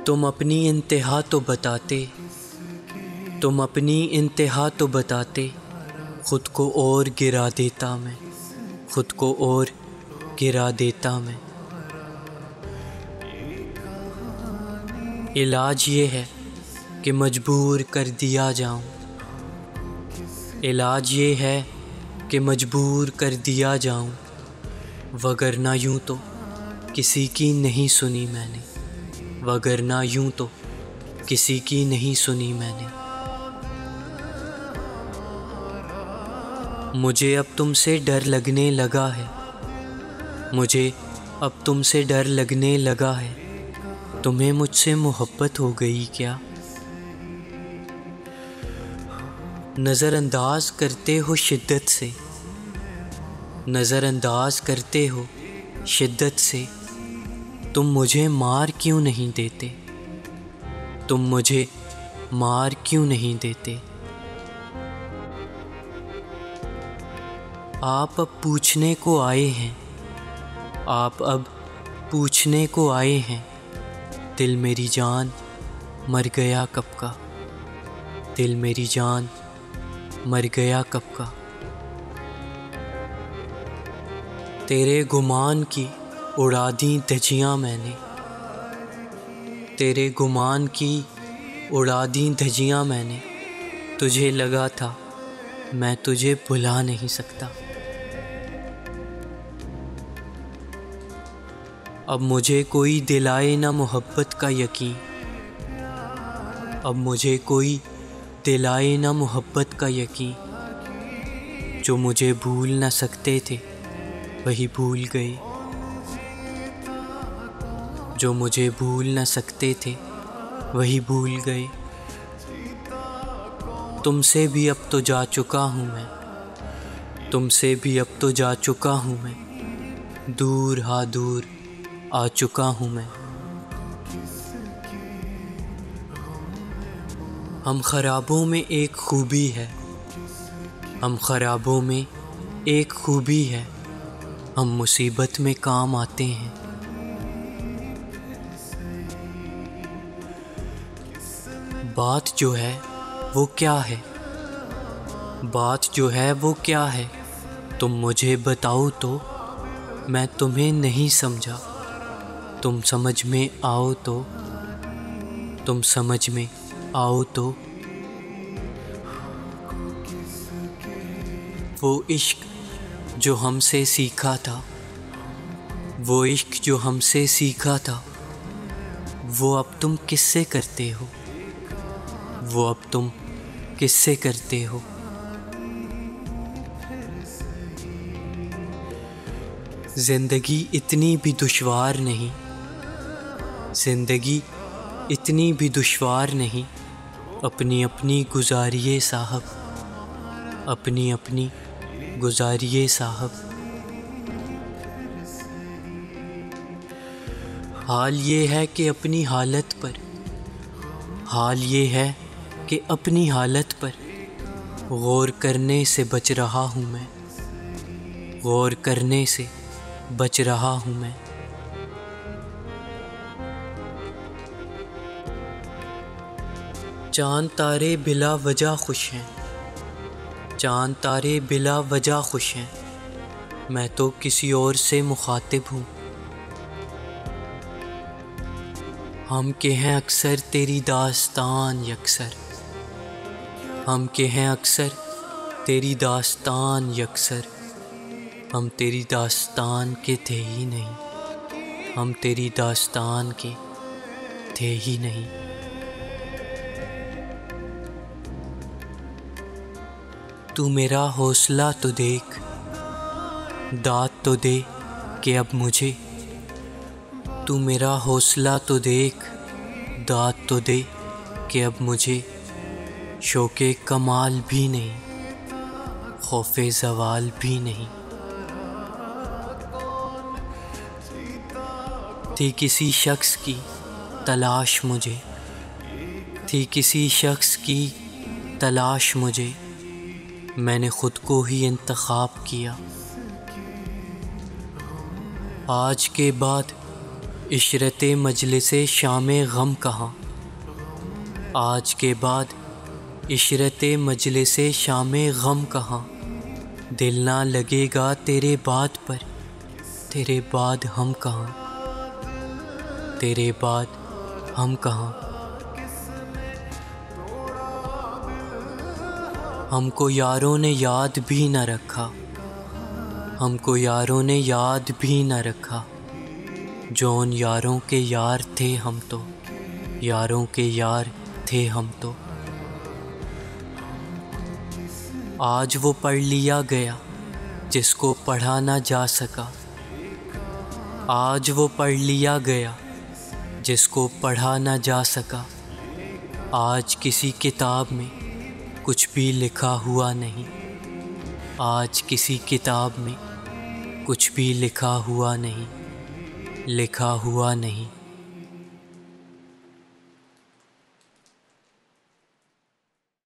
तुम अपनी इंतहा तो बताते, तुम अपनी इंतहा तो बताते, खुद को और गिरा देता मैं, खुद को और गिरा देता मैं। इलाज ये है कि मजबूर कर दिया जाऊं, इलाज ये है कि मजबूर कर दिया जाऊं, वगरना यूं तो किसी की नहीं सुनी मैंने, वगरना यूं तो किसी की नहीं सुनी मैंने। मुझे अब तुमसे डर लगने लगा है, मुझे अब तुमसे डर लगने लगा है, तुम्हें मुझसे मोहब्बत हो गई क्या? नज़रअंदाज करते हो शिद्दत से, नज़रअंदाज करते हो शिद्दत से, तुम मुझे मार क्यों नहीं देते, तुम मुझे मार क्यों नहीं देते? आप अब पूछने को आए हैं, आप अब पूछने को आए हैं, दिल मेरी जान मर गया कब का, दिल मेरी जान मर गया कब का। तेरे गुमान की उड़ा दी धज्जियाँ मैंने, तेरे गुमान की उड़ा दी धज्जियाँ मैंने, तुझे लगा था मैं तुझे भुला नहीं सकता। अब मुझे कोई दिलाए ना मोहब्बत का यकीन, अब मुझे कोई दिलाए ना मोहब्बत का यकीन, जो मुझे भूल ना सकते थे वही भूल गए, जो मुझे भूल ना सकते थे वही भूल गए। तुमसे भी अब तो जा चुका हूँ मैं, तुमसे भी अब तो जा चुका हूँ मैं, दूर हाँ दूर आ चुका हूँ मैं। हम ख़राबों में एक खूबी है, हम ख़राबों में एक खूबी है, हम मुसीबत में काम आते हैं। बात जो है वो क्या है, बात जो है वो क्या है, तुम मुझे बताओ तो मैं तुम्हें नहीं समझा, तुम समझ में आओ तो, तुम समझ में आओ तो। वो इश्क जो हमसे सीखा था, वो इश्क जो हमसे सीखा था, वो अब तुम किससे करते हो, वो अब तुम किससे करते हो? ज़िंदगी इतनी भी दुश्वार नहीं, ज़िंदगी इतनी भी दुश्वार नहीं, अपनी अपनी गुज़ारिए साहब, अपनी अपनी गुज़ारिए साहब। हाल ये है कि अपनी हालत पर, हाल ये है कि अपनी हालत पर गौर करने से बच रहा हूँ मैं, गौर करने से बच रहा हूँ मैं। चांद तारे बिला वजह खुश हैं, चांद तारे बिला वजह खुश हैं, मैं तो किसी और से मुखातिब हूँ। हम के हैं अक्सर तेरी दास्तान यकसर, हम के हैं अक्सर तेरी दास्तान यकसर, हम तेरी दास्तान के थे ही नहीं, हम तेरी दास्तान के थे ही नहीं। तू मेरा हौसला तो देख, दाद तो दे कि अब मुझे, तू मेरा हौसला तो देख, दाद तो दे कि अब मुझे शौक़े कमाल भी नहीं, खौफ़े ज़वाल भी नहीं। थी किसी शख्स की तलाश मुझे, थी किसी शख्स की तलाश मुझे, मैंने खुद को ही इंतखाब किया। आज के बाद इशरते मजलिसे शामे गम कहाँ। आज के बाद इशरते मजलिसे शामे गम कहाँ। दिल ना लगेगा तेरे बाद पर, तेरे बाद हम कहाँ, तेरे बाद हम कहाँ। हमको यारों ने याद भी न रखा, हमको यारों ने याद भी न रखा। जो उन यारों के यार थे हम तो, यारों के यार थे हम तो। आज वो पढ़ लिया गया जिसको पढ़ा ना जा सका। आज वो पढ़ लिया गया जिसको पढ़ा ना जा सका। आज किसी किताब में कुछ भी लिखा हुआ नहीं। आज किसी किताब में कुछ भी लिखा हुआ नहीं, लिखा हुआ नहीं।